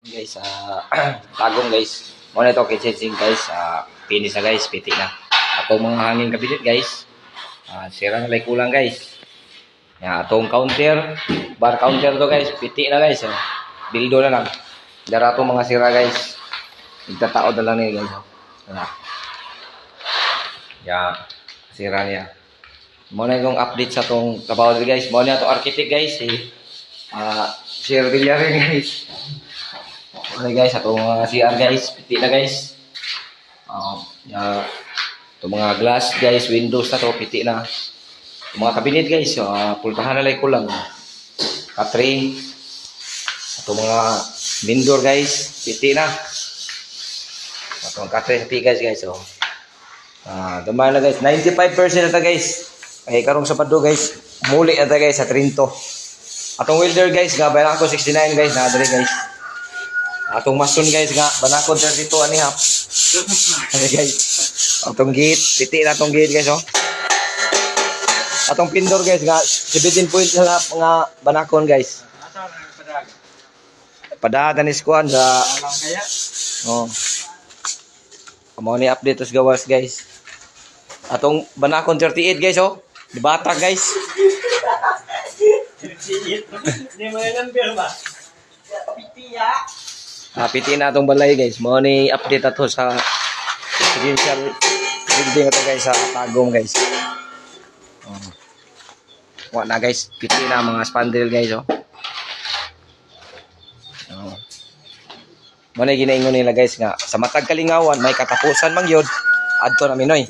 Guys, tagong guys. Muna ito kitchen guys. Finish na guys, piti na. Atong mga hangin kabinet guys. Sira na like kulang guys. Atong counter, bar counter to guys, piti na guys. Bildo na lang. Dara atong mga sira guys. Nagtatao na lang niya guys. Sira niya. Muna yung update sa atong trabaho guys. Muna itong architect guys. Sir Villarin guys. Okay guys, atong CR guys, piti na guys. Itong mga glass guys, windows na to, piti na. Itong mga cabinet guys, pultahan na lang ko lang. Katri. Itong mga window guys, piti na. Itong katri, piti guys. Dumaan na guys, 95% na ta guys. Ay karong Sabado guys, muli na ta guys sa Trinto. Atong welder guys, gabay lang ako 69 guys, nadali guys. Atong mason guys nga, banakon 32 ani hap. Okay guys. Atong gate, piti na atong gate guys oh. Atong pindor guys nga 17 point na nga banakon guys. Padaan ni skuan sa oh. Amo ni update os gawas guys. Atong banakon 38 guys oh. Di bata guys. Hindi mo number ba? Pitiya. Piti na itong balay guys. Mo ni update ato sa residential building ito guys sa Tagum guys. Na guys, piti na mga spandrel guys oh. Mo ni ginaingon nila guys nga sa matag kalingawan may katapusan man gyud adto na minoy.